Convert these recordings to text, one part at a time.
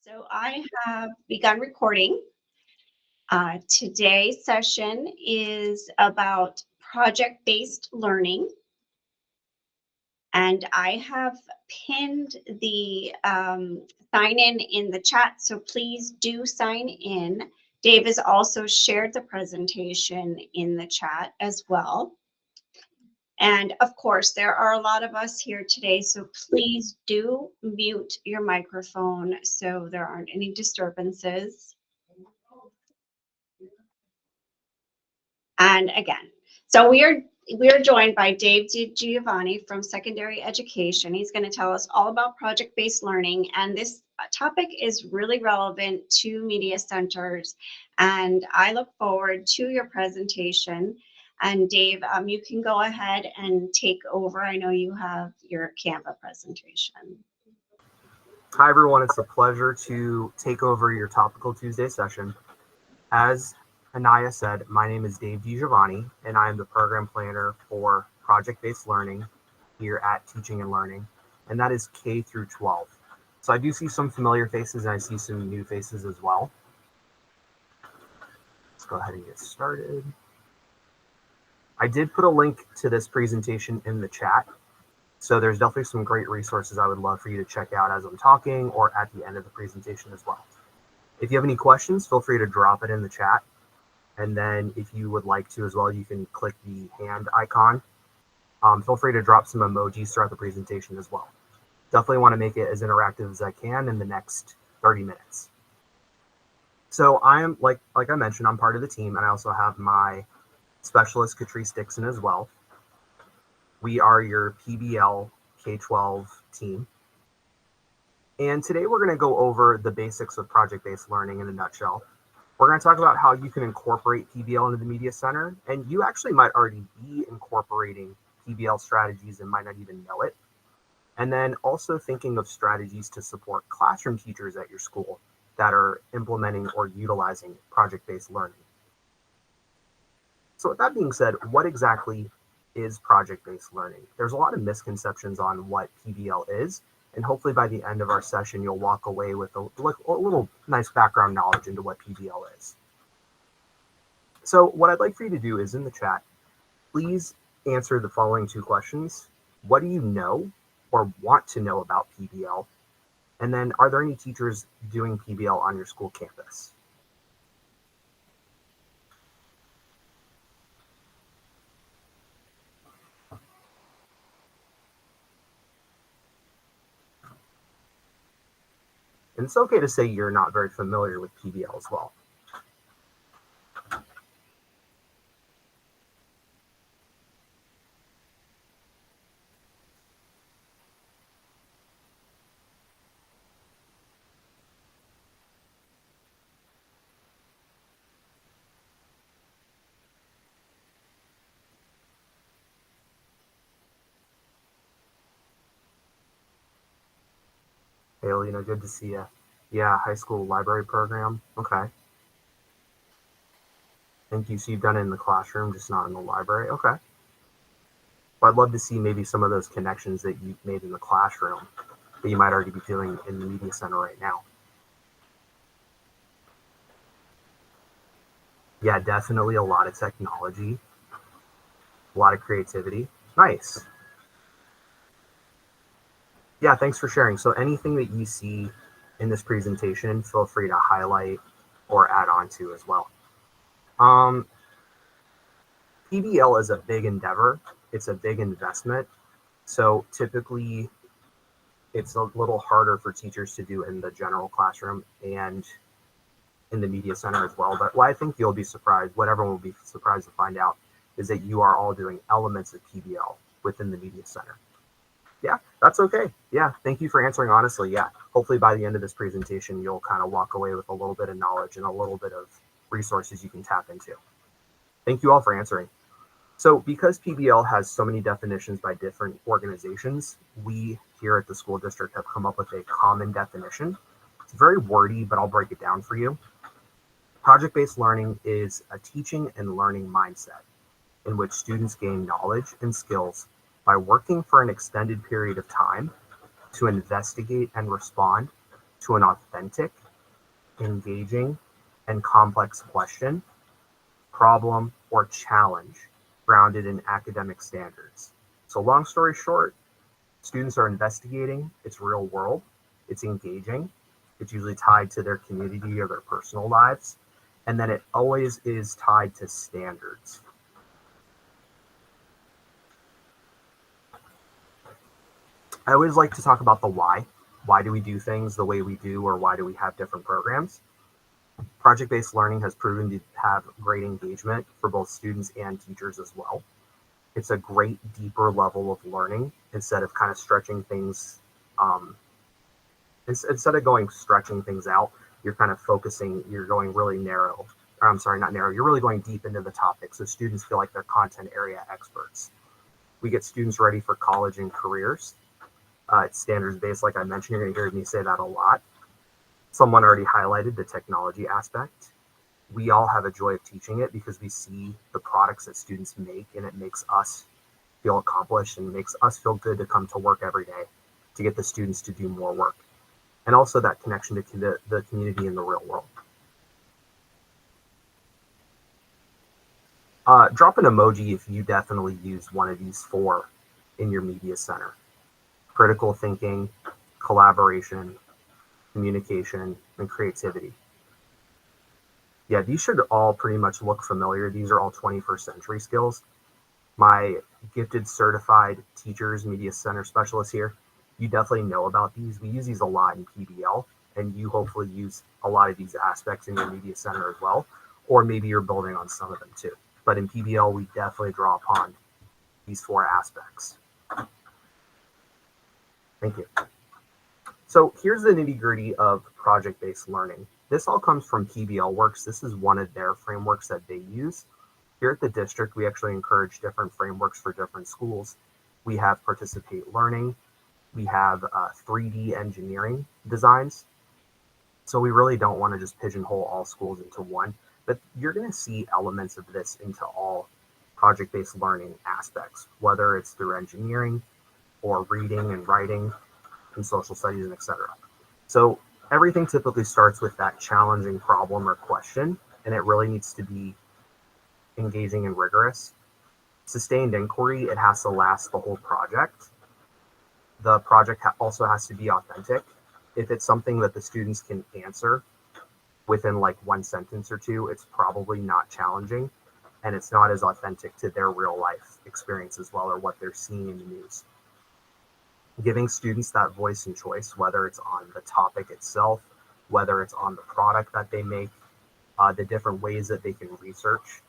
So I have begun recording. Today's session is about project-based learning. And I have pinned the sign in the chat, so please do sign in. Dave has also shared the presentation in the chat as well. And of course, there are a lot of us here today, so please do mute your microphone so there aren't any disturbances. And again, so we are joined by Dave Giovanni from Secondary Education. He's going to tell us all about project-based learning, and this topic is really relevant to media centers. And I look forward to your presentation. And Dave, you can go ahead and take over. I know you have your Canva presentation. Hi, everyone. It's a pleasure to take over your Topical Tuesday session. As Anaya said, my name is Dave DiGiovanni, and I am the program planner for project-based learning here at Teaching and Learning, and that is K through 12. So I do see some familiar faces, and I see some new faces as well. Let's go ahead and get started. I did put a link to this presentation in the chat, so there's definitely some great resources I would love for you to check out as I'm talking or at the end of the presentation as well. If you have any questions, feel free to drop it in the chat. And then if you would like to as well, you can click the hand icon. Feel free to drop some emojis throughout the presentation as well. Definitely want to make it as interactive as I can in the next 30 minutes. So I am, like I mentioned, I'm part of the team, and I also have my specialist, Catrice Dixon, as well. We are your PBL K-12 team. And today we're going to go over the basics of project-based learning in a nutshell. We're going to talk about how you can incorporate PBL into the Media Center, and you actually might already be incorporating PBL strategies and might not even know it. And then also thinking of strategies to support classroom teachers at your school that are implementing or utilizing project-based learning. So with that being said, what exactly is project-based learning? There's a lot of misconceptions on what PBL is, and hopefully by the end of our session, you'll walk away with a little nice background knowledge into what PBL is. So what I'd like for you to do is in the chat, please answer the following two questions. What do you know or want to know about PBL? And then are there any teachers doing PBL on your school campus? And it's okay to say you're not very familiar with PBL as well. Hey, Alina, good to see you. Yeah, high school library program. Okay. Thank you. So you've done it in the classroom, just not in the library. Okay. Well, I'd love to see maybe some of those connections that you've made in the classroom that you might already be doing in the media center right now. Yeah, definitely a lot of technology, a lot of creativity. Nice. Yeah, thanks for sharing. So anything that you see in this presentation, feel free to highlight or add on to as well. PBL is a big endeavor. It's a big investment. So typically it's a little harder for teachers to do in the general classroom and in the media center as well. But what I think you'll be surprised, what everyone will be surprised to find out, is that you are all doing elements of PBL within the media center. Yeah, that's okay. Yeah, thank you for answering honestly. Yeah, hopefully by the end of this presentation, you'll kind of walk away with a little bit of knowledge and a little bit of resources you can tap into. Thank you all for answering. So because PBL has so many definitions by different organizations, we here at the school district have come up with a common definition. It's very wordy, but I'll break it down for you. Project-based learning is a teaching and learning mindset in which students gain knowledge and skills by working for an extended period of time to investigate and respond to an authentic, engaging, and complex question, problem, or challenge grounded in academic standards. So long story short, students are investigating, it's real world, it's engaging, it's usually tied to their community or their personal lives, and then it always is tied to standards. I always like to talk about the why. Why do we do things the way we do, or why do we have different programs? Project-based learning has proven to have great engagement for both students and teachers as well. It's a great deeper level of learning instead of kind of stretching things. Instead of going stretching things out, you're kind of focusing, you're going really narrow. Or I'm sorry, not narrow. You're really going deep into the topic. So students feel like they're content area experts. We get students ready for college and careers. It's standards based, like I mentioned. You're going to hear me say that a lot. Someone already highlighted the technology aspect. We all have a joy of teaching it because we see the products that students make, and it makes us feel accomplished and makes us feel good to come to work every day to get the students to do more work. And also that connection to the community in the real world. Drop an emoji if you definitely use one of these four in your media center. Critical thinking, collaboration, communication, and creativity. Yeah, these should all pretty much look familiar. These are all 21st century skills. My gifted certified teachers, media center specialists here, you definitely know about these. We use these a lot in PBL, and you hopefully use a lot of these aspects in your media center as well, or maybe you're building on some of them too. But in PBL, we definitely draw upon these four aspects. Thank you. So here's the nitty-gritty of project-based learning. This all comes from PBL Works. This is one of their frameworks that they use. Here at the district, we actually encourage different frameworks for different schools. We have Participate Learning. We have 3D engineering designs. So we really don't want to just pigeonhole all schools into one, but you're going to see elements of this into all project-based learning aspects, whether it's through engineering or reading and writing and social studies and etc. So everything typically starts with that challenging problem or question, and it really needs to be engaging and rigorous. Sustained inquiry, it has to last the whole project. The project also has to be authentic. If it's something that the students can answer within like one sentence or two, it's probably not challenging, and it's not as authentic to their real life experience as well, or what they're seeing in the news. Giving students that voice and choice, whether it's on the topic itself, whether it's on the product that they make, the different ways that they can research.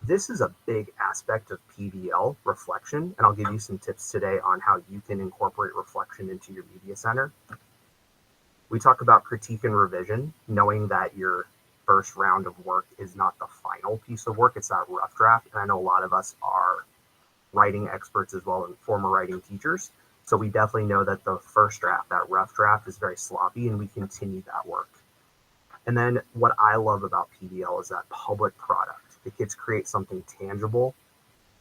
This is a big aspect of PBL, reflection, and I'll give you some tips today on how you can incorporate reflection into your media center. We talk about critique and revision, knowing that your first round of work is not the final piece of work, it's that rough draft. And I know a lot of us are writing experts as well and former writing teachers. So we definitely know that the first draft, that rough draft, is very sloppy, and we continue that work. And then what I love about PBL is that public product. The kids create something tangible,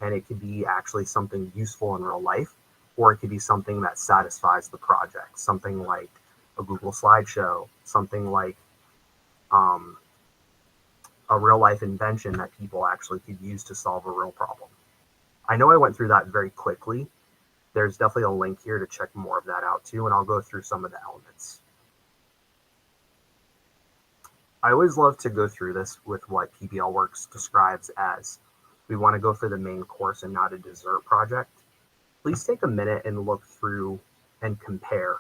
and it could be actually something useful in real life, or it could be something that satisfies the project, something like a Google slideshow, something like a real life invention that people actually could use to solve a real problem. I know I went through that very quickly. There's definitely a link here to check more of that out too, and I'll go through some of the elements. I always love to go through this with what PBL Works describes as we want to go for the main course and not a dessert project. Please take a minute and look through and compare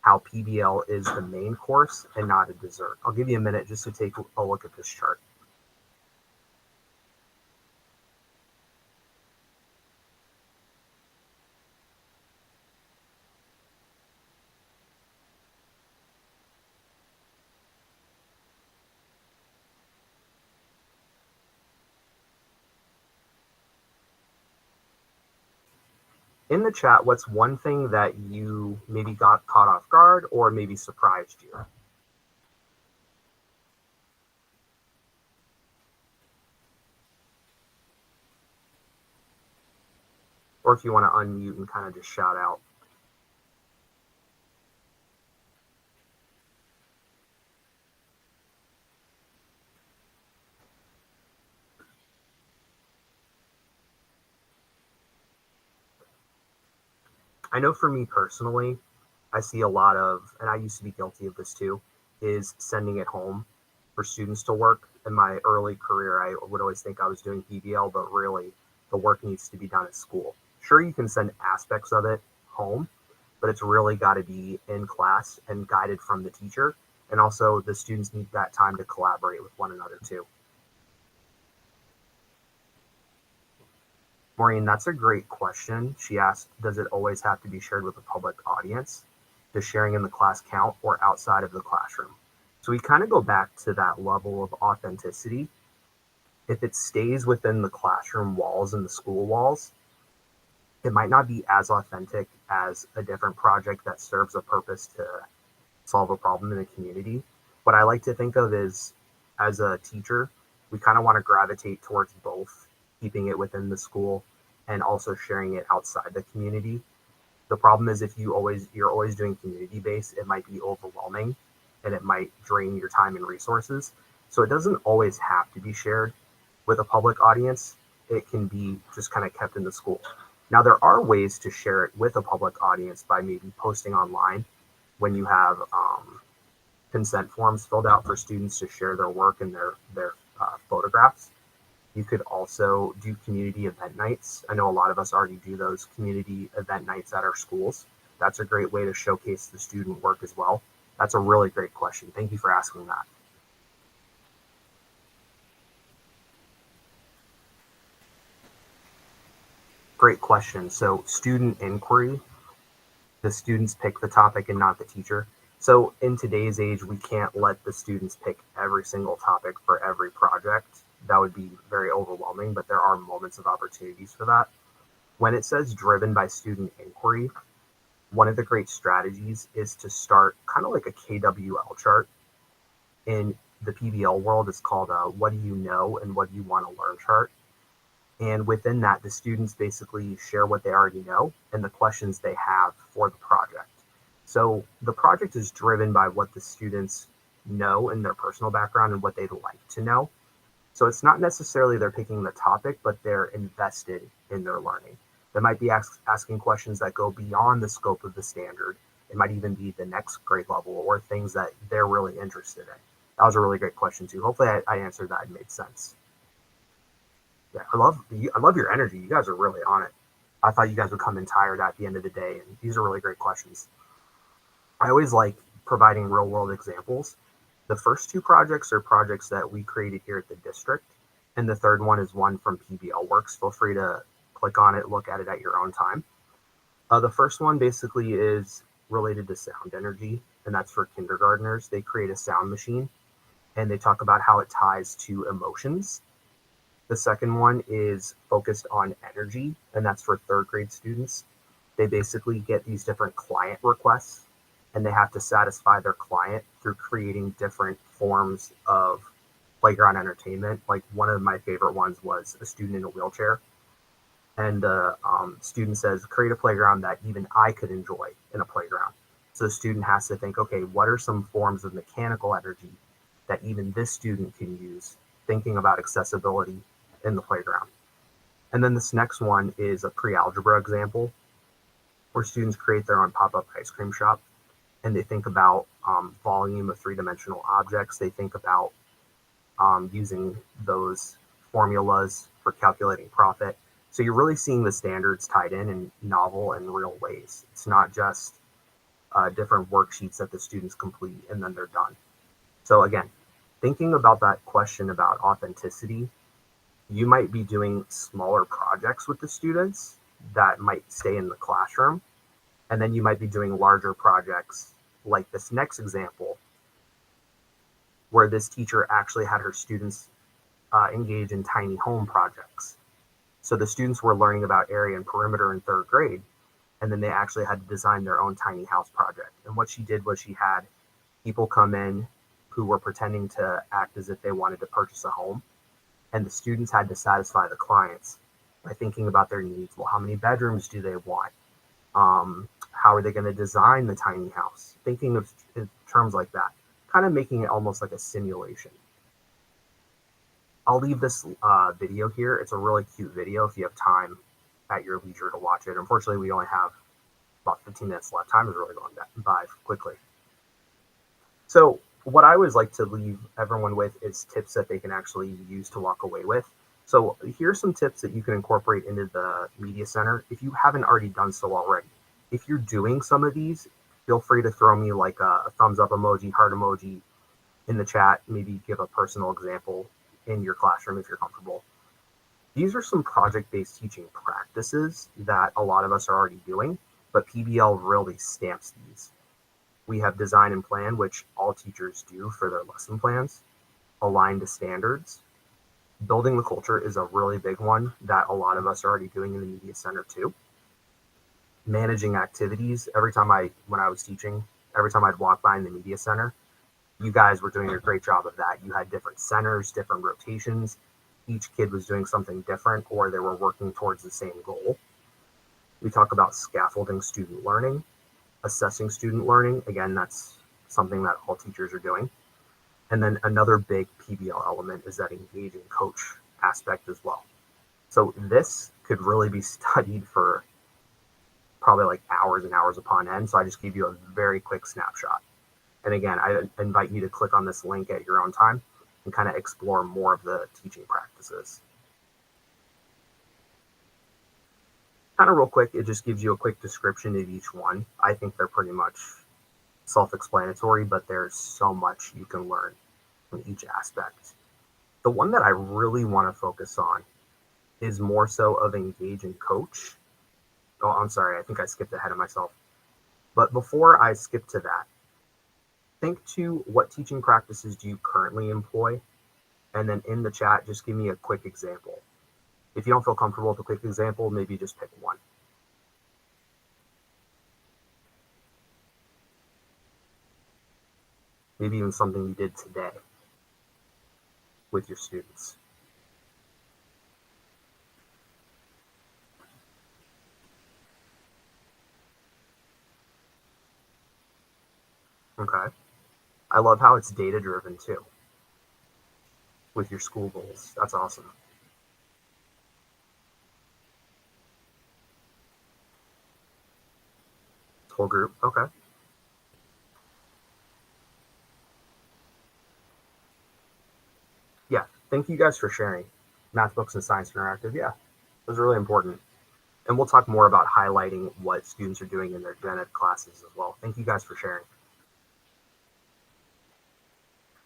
how PBL is the main course and not a dessert. I'll give you a minute just to take a look at this chart. In the chat, what's one thing that you maybe got caught off guard or maybe surprised you? Or if you want to unmute and kind of just shout out. I know for me personally, I see a lot of, and I used to be guilty of this too, is sending it home for students to work. In my early career, I would always think I was doing PBL, but really the work needs to be done at school. Sure, you can send aspects of it home, but it's really got to be in class and guided from the teacher. And also, the students need that time to collaborate with one another too. Maureen, that's a great question. She asked, does it always have to be shared with a public audience? Does sharing in the class count or outside of the classroom? So we kind of go back to that level of authenticity. If it stays within the classroom walls and the school walls, it might not be as authentic as a different project that serves a purpose to solve a problem in the community. What I like to think of is, as a teacher, we kind of want to gravitate towards both, keeping it within the school and also sharing it outside the community. The problem is if you're always doing community based, it might be overwhelming and it might drain your time and resources. So it doesn't always have to be shared with a public audience. It can be just kind of kept in the school. Now there are ways to share it with a public audience by maybe posting online when you have consent forms filled out for students to share their work and their photographs. You could also do community event nights. I know a lot of us already do those community event nights at our schools. That's a great way to showcase the student work as well. That's a really great question. Thank you for asking that. Great question. So student inquiry, the students pick the topic and not the teacher. So in today's age, we can't let the students pick every single topic for every project. That would be very overwhelming, but there are moments of opportunities for that. When it says driven by student inquiry, one of the great strategies is to start kind of like a KWL chart. In the PBL world, it's called a what do you know and what do you want to learn chart. And within that, the students basically share what they already know and the questions they have for the project. So the project is driven by what the students know in their personal background and what they'd like to know. So it's not necessarily they're picking the topic, but they're invested in their learning. They might be asking questions that go beyond the scope of the standard. It might even be the next grade level or things that they're really interested in. That was a really great question too. Hopefully I answered that and made sense. Yeah, I love your energy. You guys are really on it. I thought you guys would come in tired at the end of the day, and these are really great questions. I always like providing real world examples. The first two projects are projects that we created here at the district, and the third one is one from PBL Works. Feel free to click on it, look at it at your own time. The first one basically is related to sound energy, and that's for kindergartners. They create a sound machine, and they talk about how it ties to emotions. The second one is focused on energy, and that's for third grade students. They basically get these different client requests, and they have to satisfy their client through creating different forms of playground entertainment. Like one of my favorite ones was a student in a wheelchair. And the student says, create a playground that even I could enjoy in a playground. So the student has to think, okay, what are some forms of mechanical energy that even this student can use, thinking about accessibility in the playground. And then this next one is a pre-algebra example where students create their own pop-up ice cream shop, and they think about volume of three-dimensional objects. They think about using those formulas for calculating profit. So you're really seeing the standards tied in novel and real ways. It's not just different worksheets that the students complete and then they're done. So again, thinking about that question about authenticity, you might be doing smaller projects with the students that might stay in the classroom. And then you might be doing larger projects like this next example, where this teacher actually had her students engage in tiny home projects. So the students were learning about area and perimeter in third grade, and then they actually had to design their own tiny house project. And what she did was she had people come in who were pretending to act as if they wanted to purchase a home, and the students had to satisfy the clients by thinking about their needs. Well, how many bedrooms do they want? How are they going to design the tiny house? Thinking of in terms like that, kind of making it almost like a simulation. I'll leave this video here. It's a really cute video if you have time at your leisure to watch it. Unfortunately, we only have about 15 minutes left. Time is really going by quickly. So what I always like to leave everyone with is tips that they can actually use to walk away with. So here's some tips that you can incorporate into the media center if you haven't already done so already. If you're doing some of these, feel free to throw me like a thumbs up emoji, heart emoji in the chat. Maybe give a personal example in your classroom if you're comfortable. These are some project-based teaching practices that a lot of us are already doing, but PBL really stamps these. We have design and plan, which all teachers do for their lesson plans, align to standards. Building the culture is a really big one that a lot of us are already doing in the media center too. Managing activities. When I was teaching, every time I'd walk by in the media center, you guys were doing a great job of that. You had different centers, different rotations. Each kid was doing something different, or they were working towards the same goal. We talk about scaffolding student learning, assessing student learning. Again, that's something that all teachers are doing. And then another big PBL element is that engage and coach aspect as well. So this could really be studied for probably like hours and hours upon end. So I just gave you a very quick snapshot. And again, I invite you to click on this link at your own time and kind of explore more of the teaching practices. Kind of real quick, it just gives you a quick description of each one. I think they're pretty much self-explanatory, but there's so much you can learn from each aspect. The one that I really want to focus on is more so of engage and coach. Oh, I'm sorry, I think I skipped ahead of myself. But before I skip to that, think to what teaching practices do you currently employ? And then in the chat, just give me a quick example. If you don't feel comfortable with a quick example, maybe just pick one. Maybe even something you did today with your students. Okay. I love how it's data driven too with your school goals. That's awesome. Whole group. Okay. Yeah. Thank you guys for sharing. Math books and science interactive. Yeah. It was really important. And we'll talk more about highlighting what students are doing in their gen ed classes as well. Thank you guys for sharing.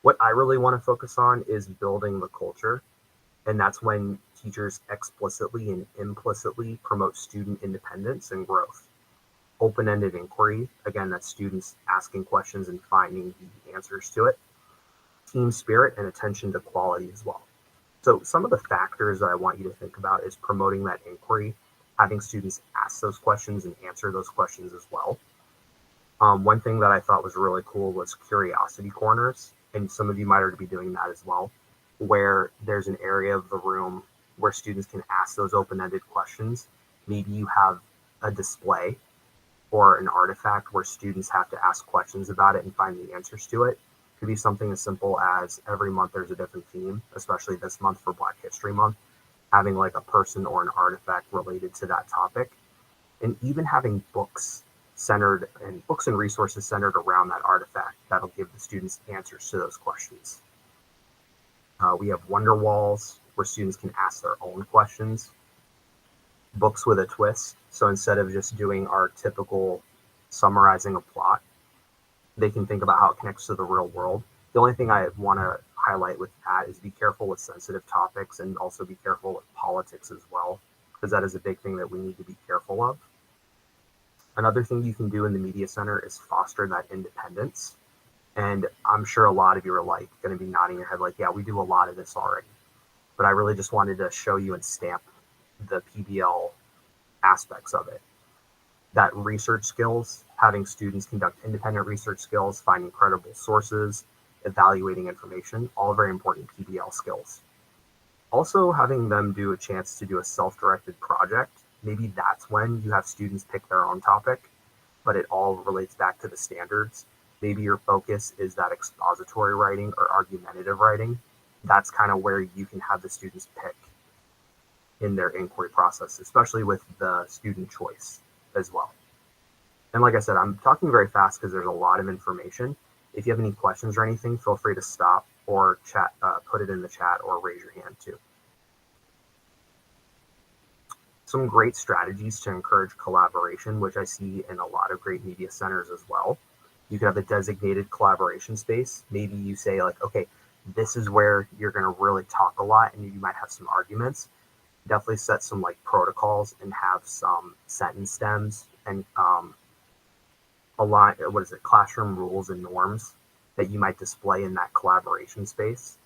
What I really want to focus on is building the culture. And that's when teachers explicitly and implicitly promote student independence and growth. Open-ended inquiry, again, that's students asking questions and finding the answers to it. Team spirit and attention to quality as well. So some of the factors that I want you to think about is promoting that inquiry, having students ask those questions and answer those questions as well. One thing that I thought was really cool was curiosity corners, and some of you might already be doing that as well, where there's an area of the room where students can ask those open-ended questions. Maybe you have a display or an artifact where students have to ask questions about it and find the answers to it. It could be something as simple as every month there's a different theme, especially this month for Black History Month, having like a person or an artifact related to that topic, and even having books and resources centered around that artifact that'll give the students answers to those questions. We have wonder walls where students can ask their own questions. Books with a twist. So instead of just doing our typical summarizing a plot, they can think about how it connects to the real world. The only thing I want to highlight with that is be careful with sensitive topics and also be careful with politics as well, because that is a big thing that we need to be careful of. Another thing you can do in the media center is foster that independence. And I'm sure a lot of you are like going to be nodding your head like, yeah, we do a lot of this already. But I really just wanted to show you and stamp the PBL aspects of it. That research skills, having students conduct independent research skills, finding credible sources, evaluating information, all very important PBL skills. Also having them do a chance to do a self-directed project. Maybe that's when you have students pick their own topic, but it all relates back to the standards. Maybe your focus is that expository writing or argumentative writing. That's kind of where you can have the students pick in their inquiry process, especially with the student choice as well. And like I said, I'm talking very fast because there's a lot of information. If you have any questions or anything, feel free to stop or chat, put it in the chat or raise your hand too. Some great strategies to encourage collaboration, which I see in a lot of great media centers as well. You can have a designated collaboration space. Maybe you say like, okay, this is where you're going to really talk a lot and you might have some arguments. Definitely set some like protocols and have some sentence stems and classroom rules and norms that you might display in that collaboration space.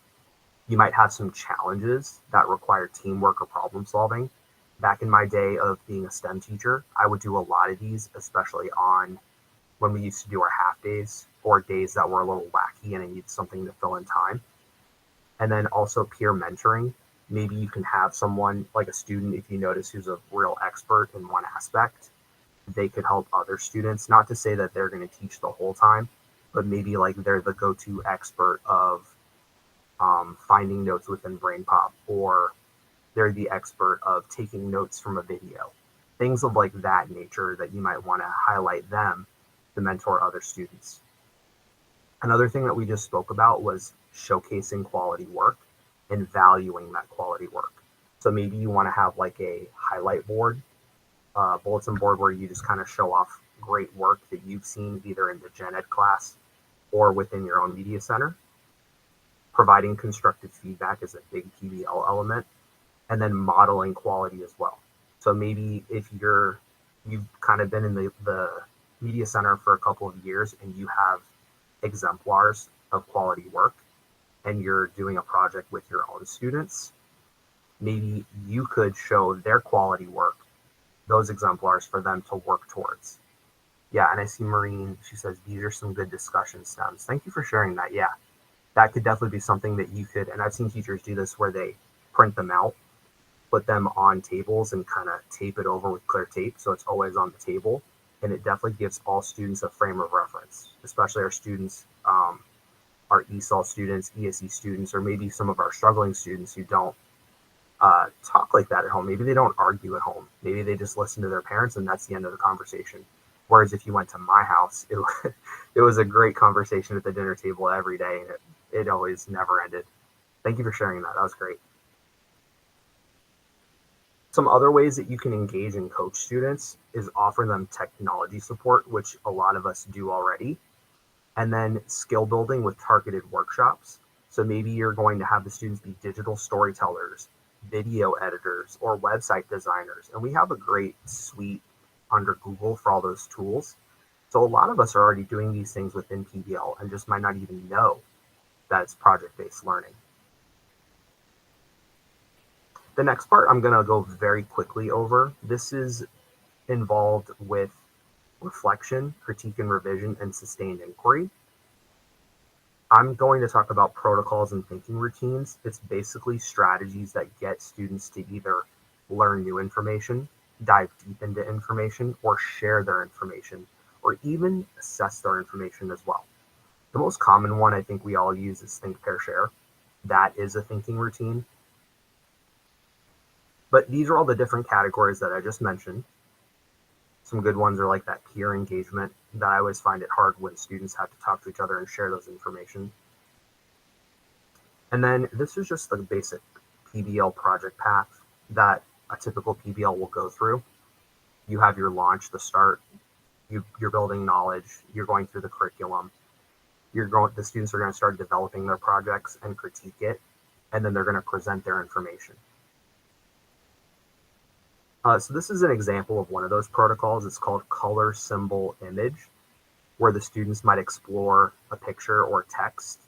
You might have some challenges that require teamwork or problem solving. Back in my day of being a STEM teacher, I would do a lot of these, especially on when we used to do our half days or days that were a little wacky and I need something to fill in time. And then also peer mentoring. Maybe you can have someone like a student, if you notice, who's a real expert in one aspect. They could help other students, not to say that they're going to teach the whole time, but maybe like they're the go-to expert of finding notes within BrainPop, or they're the expert of taking notes from a video. Things of like that nature that you might want to highlight them to mentor other students. Another thing that we just spoke about was showcasing quality work and valuing that quality work. So maybe you want to have like a highlight board, bulletin board where you just kind of show off great work that you've seen either in the gen ed class or within your own media center. Providing constructive feedback is a big PBL element, and then modeling quality as well. So maybe if you've kind of been in the media center for a couple of years and you have exemplars of quality work and you're doing a project with your own students, maybe you could show their quality work, those exemplars for them to work towards. Yeah, and I see Maureen, she says, these are some good discussion stems. Thank you for sharing that. Yeah, that could definitely be something that you could, and I've seen teachers do this where they print them out, put them on tables and kind of tape it over with clear tape so it's always on the table. And it definitely gives all students a frame of reference, especially our students, our ESOL students, ESE students, or maybe some of our struggling students who don't talk like that at home. Maybe they don't argue at home. Maybe they just listen to their parents and that's the end of the conversation. Whereas if you went to my house, it was a great conversation at the dinner table every day, and it always never ended. Thank you for sharing that. That was great. Some other ways that you can engage and coach students is offer them technology support, which a lot of us do already, and then skill building with targeted workshops. So maybe you're going to have the students be digital storytellers, video editors, or website designers. And we have a great suite under Google for all those tools. So a lot of us are already doing these things within PBL and just might not even know that it's project-based learning. The next part I'm going to go very quickly over. This is involved with reflection, critique and revision, and sustained inquiry. I'm going to talk about protocols and thinking routines. It's basically strategies that get students to either learn new information, dive deep into information, or share their information, or even assess their information as well. The most common one I think we all use is think, pair, share. That is a thinking routine. But these are all the different categories that I just mentioned. Some good ones are like that peer engagement that I always find it hard when students have to talk to each other and share those information. And then this is just the basic PBL project path that a typical PBL will go through. You have your launch, the start, you're building knowledge, you're going through the curriculum, the students are going to start developing their projects and critique it, and then they're going to present their information. So this is an example of one of those protocols. It's called color, symbol, image, where the students might explore a picture or text.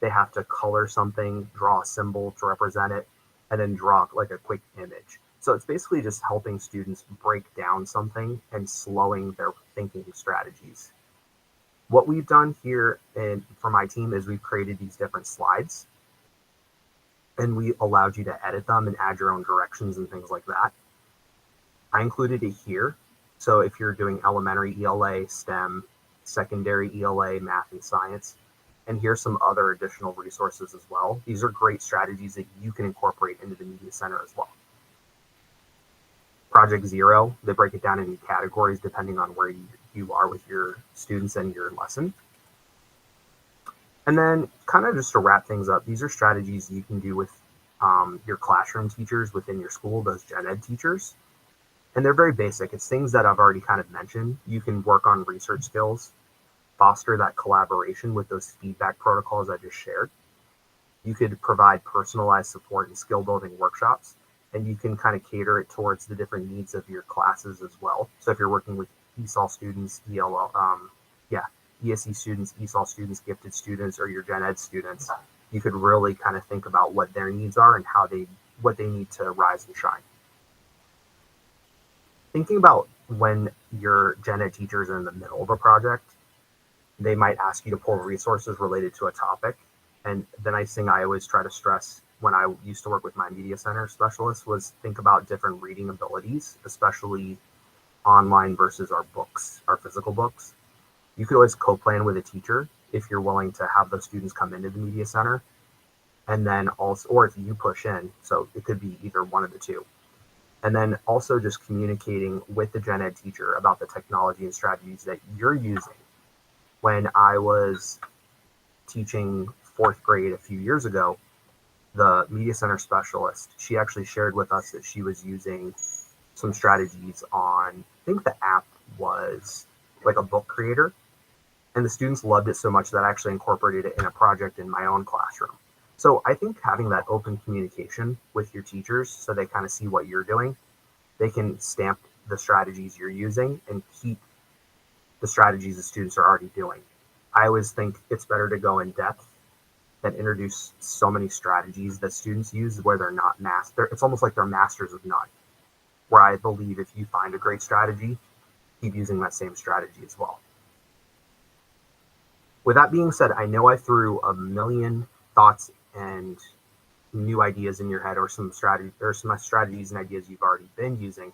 They have to color something, draw a symbol to represent it, and then draw like a quick image. So it's basically just helping students break down something and slowing their thinking strategies. What we've done here for my team is we've created these different slides, and we allowed you to edit them and add your own directions and things like that. I included it here. So if you're doing elementary ELA, STEM, secondary ELA, math and science, and here's some other additional resources as well. These are great strategies that you can incorporate into the media center as well. Project Zero, they break it down into categories depending on where you are with your students and your lesson. And then kind of just to wrap things up, these are strategies you can do with your classroom teachers within your school, those gen ed teachers. And they're very basic. It's things that I've already kind of mentioned. You can work on research skills, foster that collaboration with those feedback protocols I just shared. You could provide personalized support and skill building workshops, and you can kind of cater it towards the different needs of your classes as well. So if you're working with ESOL students, ESE students, ESOL students, gifted students, or your gen ed students, you could really kind of think about what their needs are and what they need to rise and shine. Thinking about when your gen ed teachers are in the middle of a project, they might ask you to pull resources related to a topic. And the nice thing I always try to stress when I used to work with my media center specialists was think about different reading abilities, especially online versus our books, our physical books. You could always co-plan with a teacher if you're willing to have those students come into the media center. And then also, or if you push in, so it could be either one of the two. And then also just communicating with the gen ed teacher about the technology and strategies that you're using. When I was teaching fourth grade a few years ago, the media center specialist, she actually shared with us that she was using some strategies on, I think the app was like a book creator. And the students loved it so much that I actually incorporated it in a project in my own classroom. So I think having that open communication with your teachers so they kind of see what you're doing, they can stamp the strategies you're using and keep the strategies the students are already doing. I always think it's better to go in depth than introduce so many strategies that students use where they're not master. It's almost like they're masters of none. Where I believe if you find a great strategy, keep using that same strategy as well. With that being said, I know I threw a million thoughts and new ideas in your head, or some strategies and ideas you've already been using.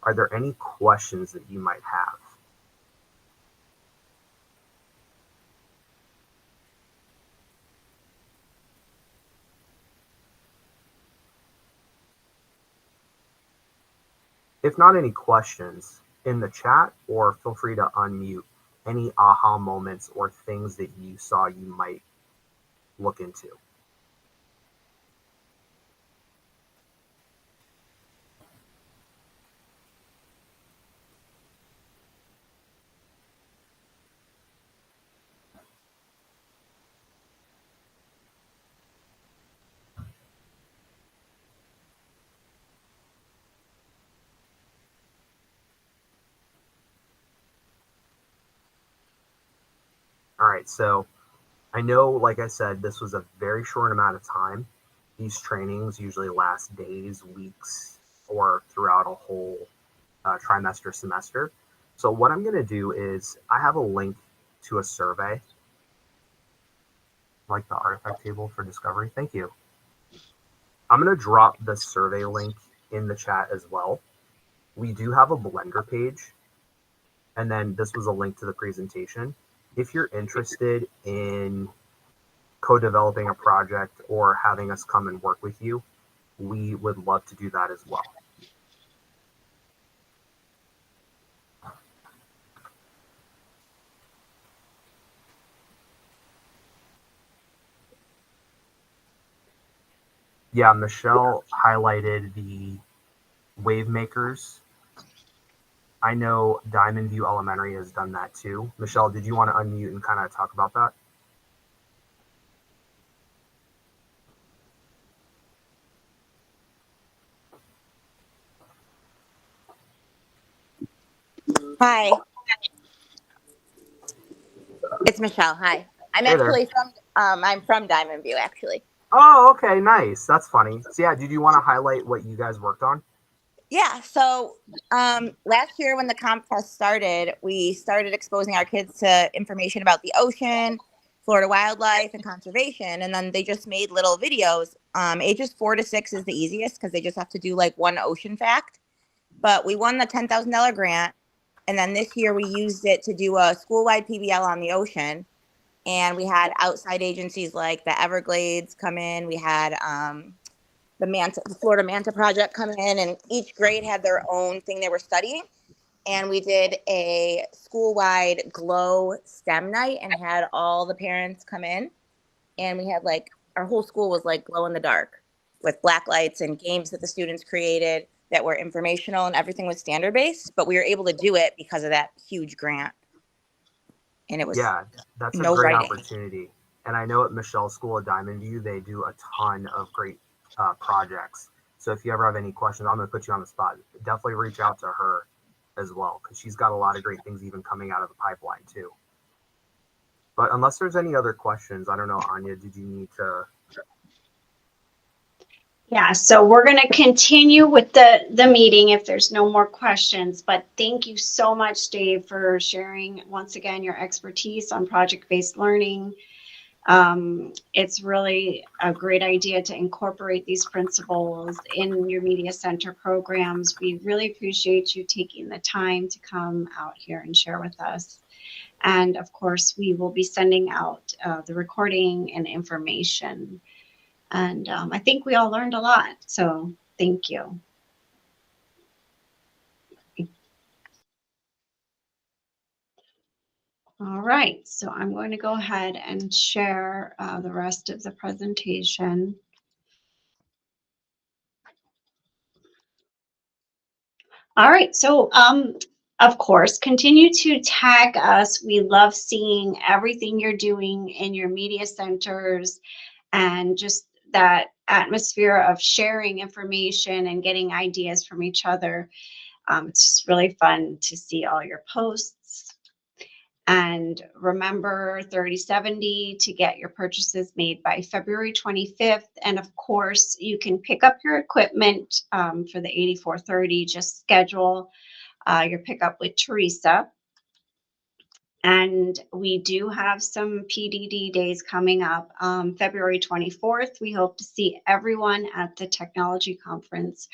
Are there any questions that you might have? If not any questions, in the chat, or feel free to unmute any aha moments or things that you saw you might look into. All right, so I know, like I said, this was a very short amount of time. These trainings usually last days, weeks, or throughout a whole trimester, semester. So what I'm going to do is I have a link to a survey, like the artifact table for discovery. Thank you. I'm going to drop the survey link in the chat as well. We do have a Blender page, and then this was a link to the presentation. If you're interested in co-developing a project or having us come and work with you, we would love to do that as well. Yeah, Michelle highlighted the wave makers. I know Diamond View Elementary has done that too. Michelle, did you want to unmute and kind of talk about that? Hi, it's Michelle. Hi, I'm Hey there. actually I'm from Diamond View, actually. Oh, okay, nice. That's funny. So yeah, did you want to highlight what you guys worked on? Yeah. So last year when the contest started, we started exposing our kids to information about the ocean, Florida wildlife, and conservation, and then they just made little videos. Ages 4 to 6 is the easiest because they just have to do like one ocean fact. But we won the $10,000 grant, and then this year we used it to do a school-wide PBL on the ocean. And we had outside agencies like the Everglades come in. We had the Florida Manta Project come in, and each grade had their own thing they were studying. and we did a school-wide glow STEM night and had all the parents come in, and we had like our whole school was like glow in the dark with black lights and games that the students created that were informational, and everything was standard based, but we were able to do it because of that huge grant. And it was Yeah, that's a no great writing. opportunity. And I know at Michelle's School at Diamond View, they do a ton of great projects. So if you ever have any questions, I'm going to put you on the spot. Definitely reach out to her as well, because she's got a lot of great things even coming out of the pipeline too. But unless there's any other questions, I don't know, Anya, did you need to? Yeah, so we're going to continue with the meeting if there's no more questions, but thank you so much, Dave, for sharing once again your expertise on project-based learning. It's really a great idea to incorporate these principles in your media center programs. We really appreciate you taking the time to come out here and share with us. And of course, we will be sending out the recording and information. And I think we all learned a lot. So thank you. All right, so I'm going to go ahead and share the rest of the presentation. All right, so of course, continue to tag us. We love seeing everything you're doing in your media centers and just that atmosphere of sharing information and getting ideas from each other. It's just really fun to see all your posts. And remember 3070 to get your purchases made by February 25th. And of course, you can pick up your equipment for the 8430. Just schedule your pickup with Teresa. And we do have some PDD days coming up. February 24th, we hope to see everyone at the technology conference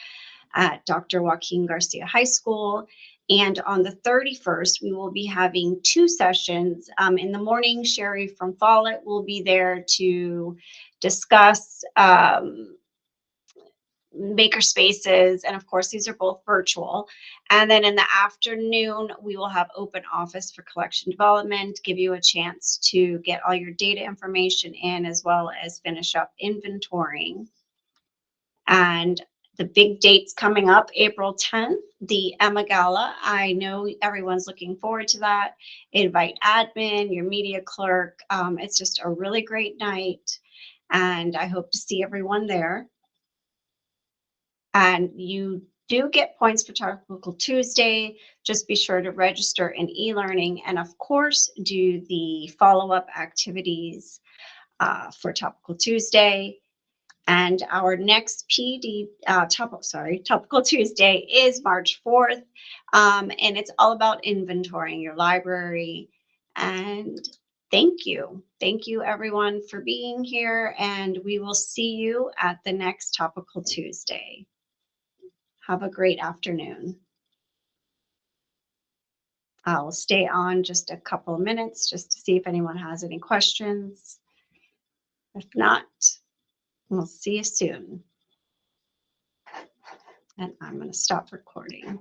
at Dr. Joaquin Garcia High School. And on the 31st, we will be having 2 sessions. In the morning, Sherry from Follett will be there to discuss maker spaces, and of course these are both virtual. And then in the afternoon we will have open office for collection development, give you a chance to get all your data information in, as well as finish up inventorying. And the big dates coming up: April 10th, the Emma Gala. I know everyone's looking forward to that. Invite admin, your media clerk. It's just a really great night, and I hope to see everyone there. And you do get points for Topical Tuesday. Just be sure to register in e-learning, and of course do the follow-up activities for Topical Tuesday. And our next Topical Tuesday is March 4th. And it's all about inventorying your library. And thank you. Thank you everyone for being here, and we will see you at the next Topical Tuesday. Have a great afternoon. I'll stay on just a couple of minutes just to see if anyone has any questions. If not, we'll see you soon. And I'm going to stop recording.